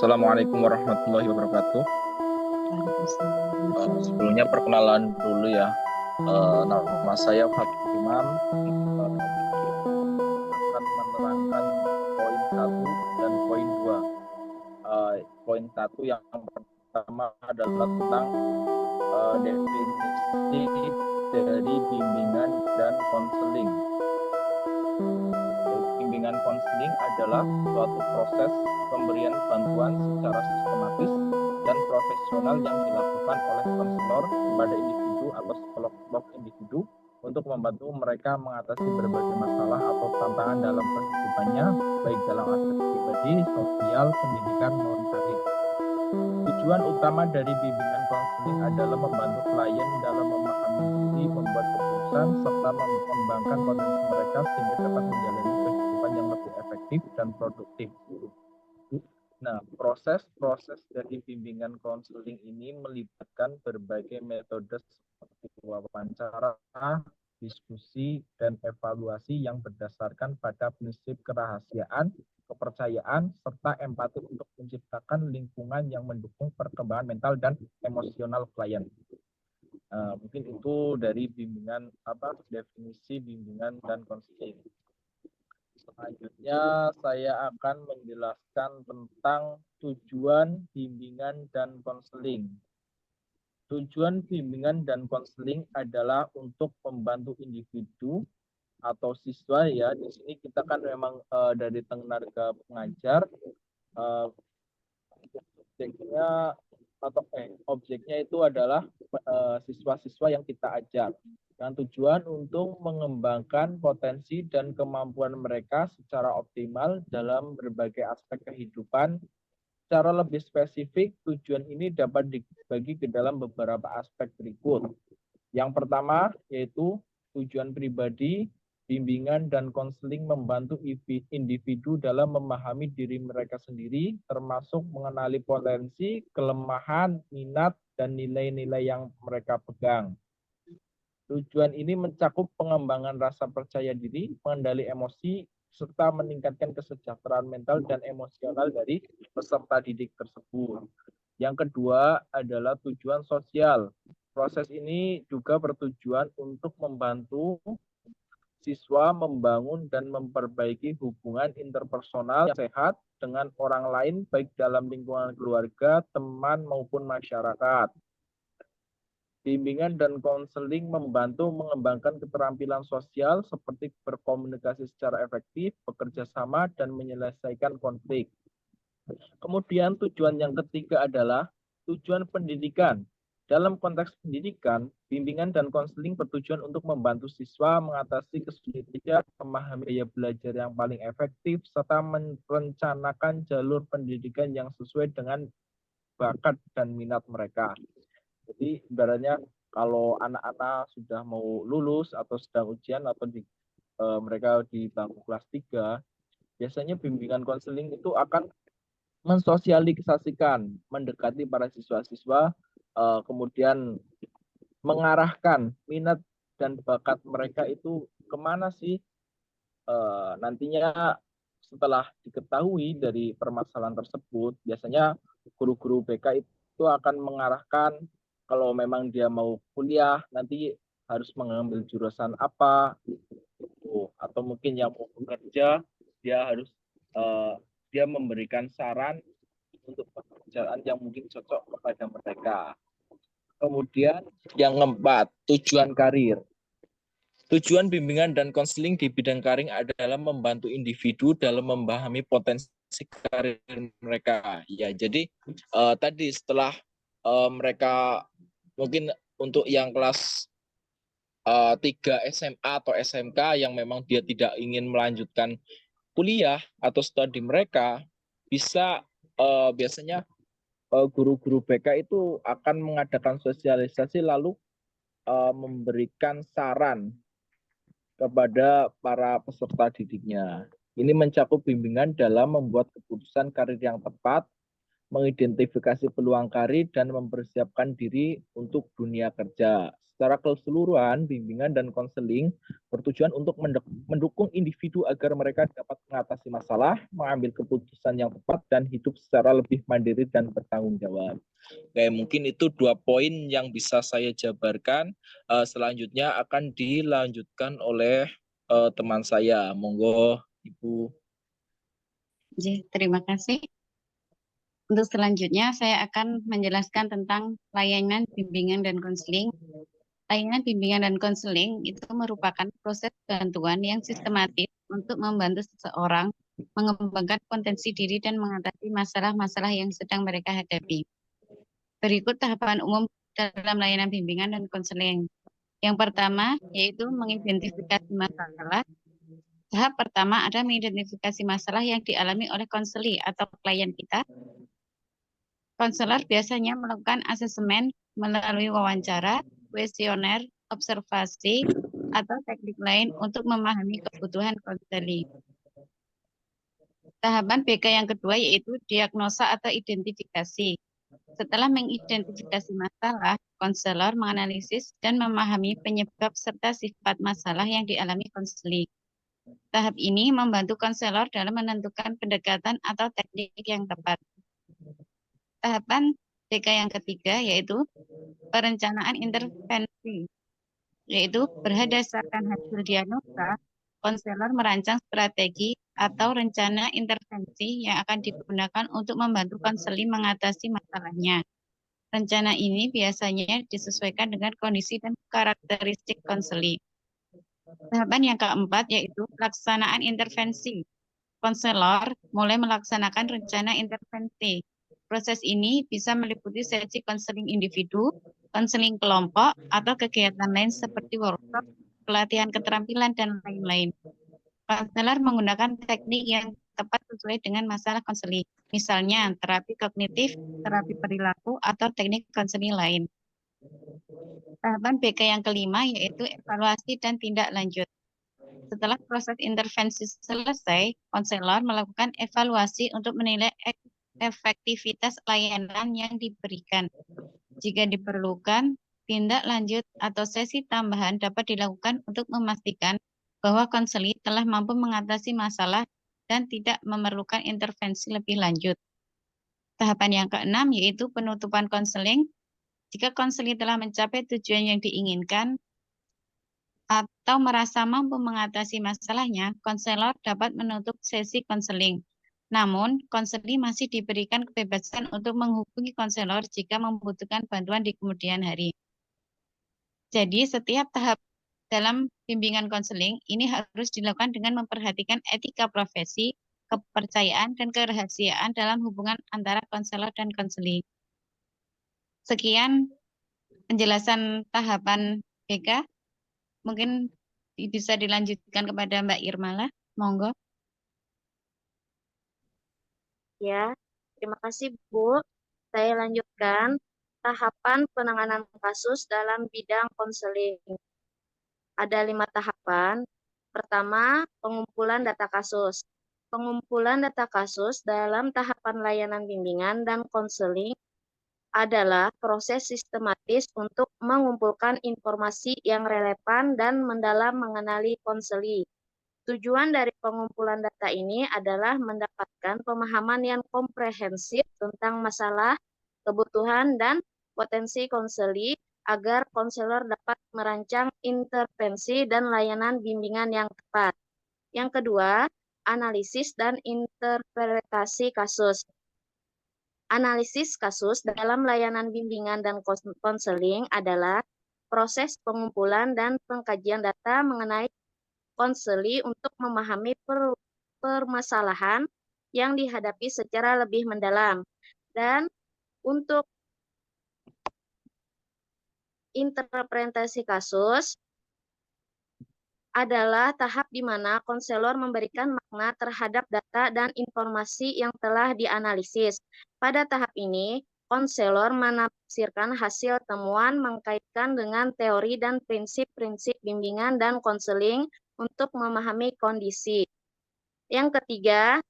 Assalamualaikum warahmatullahi wabarakatuh. Sebelumnya perkenalan dulu ya. Nama saya Fatul Imam. Akan menerangkan poin 1 dan poin 2. Poin 1 yang pertama adalah tentang definisi dari bimbingan dan konseling. Bimbingan konseling adalah suatu proses pemberian bantuan secara sistematis dan profesional yang dilakukan oleh konselor kepada individu atau sekelompok individu untuk membantu mereka mengatasi berbagai masalah atau tantangan dalam kehidupannya, baik dalam aspek pribadi, sosial, pendidikan, maupun karir. Tujuan utama dari bimbingan konseling adalah membantu klien dalam memahami diri, membuat keputusan, serta mengembangkan potensi mereka sehingga dapat menjalani kehidupan yang lebih efektif dan produktif. Nah, proses dari bimbingan konseling ini melibatkan berbagai metode seperti wawancara, diskusi, dan evaluasi yang berdasarkan pada prinsip kerahasiaan, kepercayaan, serta empati untuk menciptakan lingkungan yang mendukung perkembangan mental dan emosional klien. Mungkin itu dari definisi bimbingan dan konseling. Selanjutnya saya akan menjelaskan tentang tujuan bimbingan dan konseling. Tujuan bimbingan dan konseling adalah untuk membantu individu atau siswa ya. Di sini kita kan memang dari tenaga pengajar objeknya itu adalah siswa-siswa yang kita ajar. Dengan tujuan untuk mengembangkan potensi dan kemampuan mereka secara optimal dalam berbagai aspek kehidupan. Secara lebih spesifik, tujuan ini dapat dibagi ke dalam beberapa aspek berikut. Yang pertama yaitu tujuan pribadi, bimbingan dan konseling membantu individu dalam memahami diri mereka sendiri, termasuk mengenali potensi, kelemahan, minat, dan nilai-nilai yang mereka pegang. Tujuan ini mencakup pengembangan rasa percaya diri, mengendali emosi, serta meningkatkan kesejahteraan mental dan emosional dari peserta didik tersebut. Yang kedua adalah tujuan sosial. Proses ini juga bertujuan untuk membantu siswa membangun dan memperbaiki hubungan interpersonal yang sehat dengan orang lain, baik dalam lingkungan keluarga, teman, maupun masyarakat. Bimbingan dan konseling membantu mengembangkan keterampilan sosial seperti berkomunikasi secara efektif, bekerja sama, dan menyelesaikan konflik. Kemudian tujuan yang ketiga adalah tujuan pendidikan. Dalam konteks pendidikan, bimbingan dan konseling bertujuan untuk membantu siswa mengatasi kesulitan, memahami gaya belajar yang paling efektif, serta merencanakan jalur pendidikan yang sesuai dengan bakat dan minat mereka. Jadi ibaratnya kalau anak-anak sudah mau lulus atau sedang ujian atau mereka di bangku kelas 3, biasanya bimbingan konseling itu akan mensosialisasikan, mendekati para siswa-siswa, kemudian mengarahkan minat dan bakat mereka itu kemana sih. Nantinya setelah diketahui dari permasalahan tersebut, biasanya guru-guru BK itu akan mengarahkan kalau memang dia mau kuliah nanti harus mengambil jurusan apa, atau mungkin yang mau bekerja dia harus dia memberikan saran untuk pekerjaan yang mungkin cocok kepada mereka. Kemudian yang keempat, tujuan karir. Tujuan bimbingan dan konseling di bidang karir adalah membantu individu dalam memahami potensi karir mereka. Ya, jadi tadi setelah mereka mungkin untuk yang kelas 3 SMA atau SMK yang memang dia tidak ingin melanjutkan kuliah atau studi mereka, bisa biasanya guru-guru BK itu akan mengadakan sosialisasi lalu memberikan saran kepada para peserta didiknya. Ini mencakup bimbingan dalam membuat keputusan karir yang tepat, mengidentifikasi peluang karir, dan mempersiapkan diri untuk dunia kerja. Secara keseluruhan, bimbingan dan konseling bertujuan untuk mendukung individu agar mereka dapat mengatasi masalah, mengambil keputusan yang tepat, dan hidup secara lebih mandiri dan bertanggung jawab. Oke, mungkin itu 2 poin yang bisa saya jabarkan. Selanjutnya akan dilanjutkan oleh teman saya. Monggo, Ibu. Terima kasih. Untuk selanjutnya, saya akan menjelaskan tentang layanan bimbingan dan konseling. Layanan bimbingan dan konseling itu merupakan proses bantuan yang sistematis untuk membantu seseorang mengembangkan potensi diri dan mengatasi masalah-masalah yang sedang mereka hadapi. Berikut tahapan umum dalam layanan bimbingan dan konseling. Yang pertama, yaitu mengidentifikasi masalah. Tahap pertama ada mengidentifikasi masalah yang dialami oleh konseli atau klien kita. Konselor biasanya melakukan asesmen melalui wawancara, kuesioner, observasi, atau teknik lain untuk memahami kebutuhan konseli. Tahapan BK yang kedua yaitu diagnosa atau identifikasi. Setelah mengidentifikasi masalah, konselor menganalisis dan memahami penyebab serta sifat masalah yang dialami konseli. Tahap ini membantu konselor dalam menentukan pendekatan atau teknik yang tepat. Tahapan BK yang ketiga yaitu perencanaan intervensi, yaitu berdasarkan hasil diagnosa, konselor merancang strategi atau rencana intervensi yang akan digunakan untuk membantu konseli mengatasi masalahnya. Rencana ini biasanya disesuaikan dengan kondisi dan karakteristik konseli. Tahapan yang keempat yaitu pelaksanaan intervensi. Konselor mulai melaksanakan rencana intervensi. Proses ini bisa meliputi sesi konseling individu, konseling kelompok, atau kegiatan lain seperti workshop, pelatihan keterampilan, dan lain-lain. Konselor menggunakan teknik yang tepat sesuai dengan masalah konseling, misalnya terapi kognitif, terapi perilaku, atau teknik konseling lain. Tahapan BK yang kelima yaitu evaluasi dan tindak lanjut. Setelah proses intervensi selesai, konselor melakukan evaluasi untuk menilai efektivitas layanan yang diberikan. Jika diperlukan, tindak lanjut atau sesi tambahan dapat dilakukan untuk memastikan bahwa konseli telah mampu mengatasi masalah dan tidak memerlukan intervensi lebih lanjut. Tahapan yang keenam yaitu penutupan konseling. Jika konseli telah mencapai tujuan yang diinginkan atau merasa mampu mengatasi masalahnya, konselor dapat menutup sesi konseling. Namun, konseli masih diberikan kebebasan untuk menghubungi konselor jika membutuhkan bantuan di kemudian hari. Jadi, setiap tahap dalam bimbingan konseling ini harus dilakukan dengan memperhatikan etika profesi, kepercayaan, dan kerahasiaan dalam hubungan antara konselor dan konseli. Sekian penjelasan tahapan BK. Mungkin bisa dilanjutkan kepada Mbak Irmala. Monggo. Ya, terima kasih Bu. Saya lanjutkan tahapan penanganan kasus dalam bidang konseling. Ada 5 tahapan. Pertama, pengumpulan data kasus. Pengumpulan data kasus dalam tahapan layanan bimbingan dan konseling adalah proses sistematis untuk mengumpulkan informasi yang relevan dan mendalam mengenali konseli. Tujuan dari pengumpulan data ini adalah mendapatkan pemahaman yang komprehensif tentang masalah, kebutuhan, dan potensi konseli agar konselor dapat merancang intervensi dan layanan bimbingan yang tepat. Yang kedua, analisis dan interpretasi kasus. Analisis kasus dalam layanan bimbingan dan konseling adalah proses pengumpulan dan pengkajian data mengenai konseli untuk memahami permasalahan yang dihadapi secara lebih mendalam. Dan untuk interpretasi kasus adalah tahap di mana konselor memberikan makna terhadap data dan informasi yang telah dianalisis. Pada tahap ini, konselor menafsirkan hasil temuan mengkaitkan dengan teori dan prinsip-prinsip bimbingan dan konseling untuk memahami kondisi. Yang ketiga,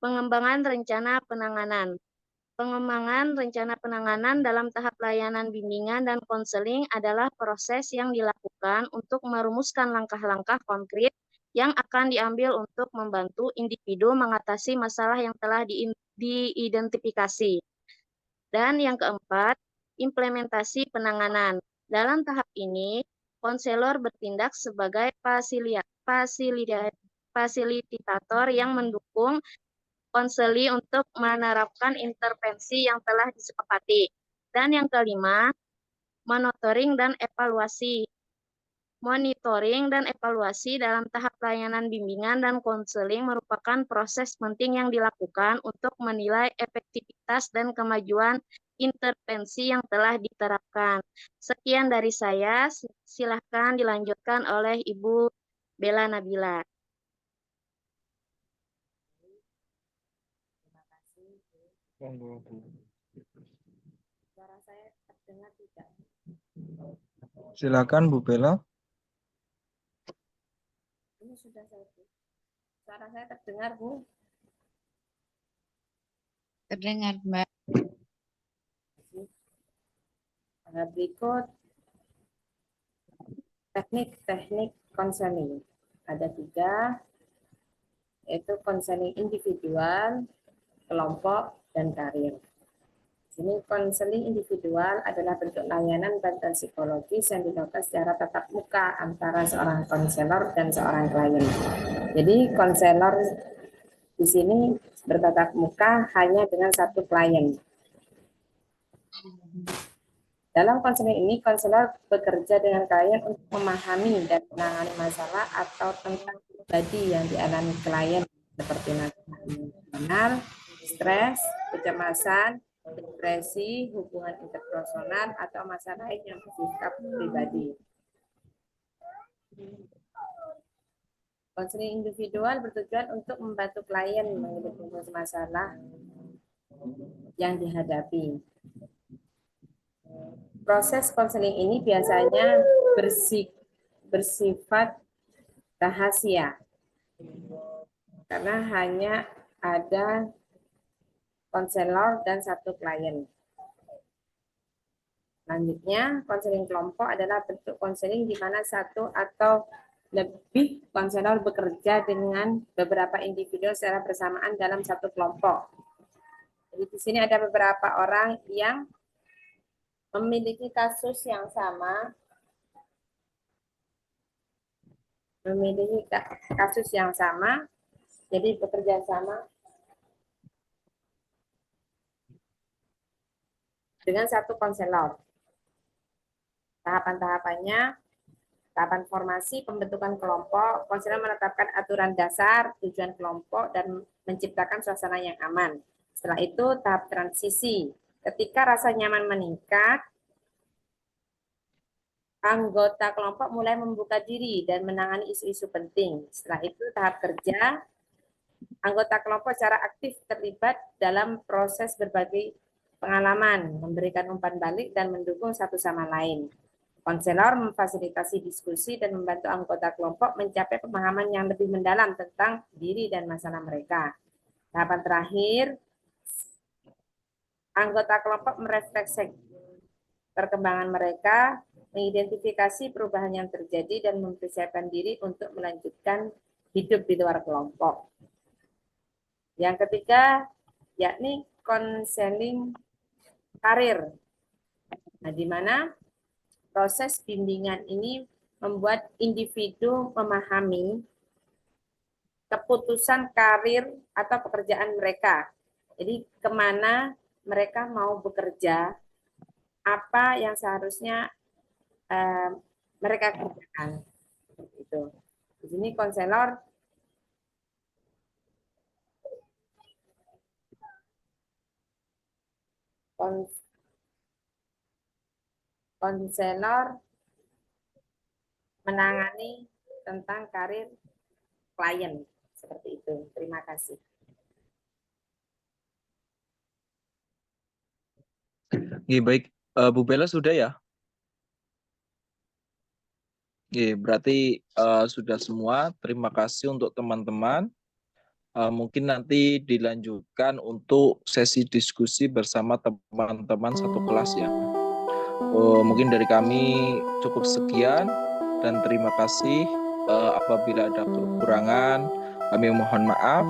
pengembangan rencana penanganan. Pengembangan rencana penanganan dalam tahap layanan bimbingan dan konseling adalah proses yang dilakukan untuk merumuskan langkah-langkah konkret yang akan diambil untuk membantu individu mengatasi masalah yang telah diidentifikasi. Dan yang keempat, implementasi penanganan. Dalam tahap ini, konselor bertindak sebagai fasilitator yang mendukung konseli untuk menerapkan intervensi yang telah disepakati. Dan yang kelima, monitoring dan evaluasi. Monitoring dan evaluasi dalam tahap layanan bimbingan dan konseling merupakan proses penting yang dilakukan untuk menilai efektivitas dan kemajuan intervensi yang telah diterapkan. Sekian dari saya, silahkan dilanjutkan oleh Ibu Bella Nabila. Suara saya terdengar tidak? Silakan Bu Bella. Ini sudah saya, Bu. Suara saya terdengar, Bu? Terdengar, Mbak. Berikut teknik-teknik konseling. Ada 3, yaitu konseling individual, kelompok, dan karir. Sini konseling individual adalah bentuk layanan bantuan psikologis yang dilakukan secara tatap muka antara seorang konselor dan seorang klien. Jadi konselor di sini bertatap muka hanya dengan satu klien. Dalam konseling ini, konselor bekerja dengan klien untuk memahami dan menangani masalah atau tentang pribadi yang dialami klien seperti masalah emosional, stres, kecemasan, depresi, hubungan interpersonal, atau masalah lain yang bersifat pribadi. Konseling individual bertujuan untuk membantu klien mengidentifikasi masalah yang dihadapi. Proses konseling ini biasanya bersifat rahasia, karena hanya ada konselor dan satu klien. Selanjutnya, konseling kelompok adalah bentuk konseling di mana satu atau lebih konselor bekerja dengan beberapa individu secara bersamaan dalam satu kelompok. Jadi di sini ada beberapa orang yang memiliki kasus yang sama, jadi bekerja sama dengan satu konselor. Tahapan-tahapannya, tahapan formasi, pembentukan kelompok, konselor menetapkan aturan dasar, tujuan kelompok, dan menciptakan suasana yang aman. Setelah itu, tahap transisi. Ketika rasa nyaman meningkat, anggota kelompok mulai membuka diri dan menangani isu-isu penting. Setelah itu, tahap kerja, anggota kelompok secara aktif terlibat dalam proses berbagai pengalaman, memberikan umpan balik, dan mendukung satu sama lain. Konselor memfasilitasi diskusi dan membantu anggota kelompok mencapai pemahaman yang lebih mendalam tentang diri dan masalah mereka. Tahapan terakhir, anggota kelompok merefleksi perkembangan mereka, mengidentifikasi perubahan yang terjadi, dan mempersiapkan diri untuk melanjutkan hidup di luar kelompok. Yang ketiga, yakni konseling karir. Nah, di mana proses bimbingan ini membuat individu memahami keputusan karir atau pekerjaan mereka. Jadi kemana mereka mau bekerja, apa yang seharusnya mereka kerjakan. Itu. Di sini konselor menangani tentang karir klien. Seperti itu. Terima kasih. Baik. Bu Bella sudah ya? Berarti sudah semua. Terima kasih untuk teman-teman. Mungkin nanti dilanjutkan untuk sesi diskusi bersama teman-teman satu kelas ya. Mungkin dari kami cukup sekian dan terima kasih. Apabila ada kekurangan, kami mohon maaf.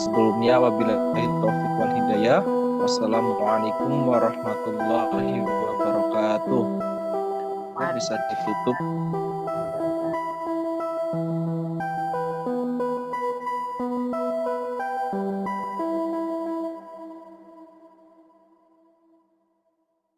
Sebelumnya wabillahi taufiq wal hidayah. Wassalamualaikum warahmatullahi wabarakatuh. Bisa ditutup.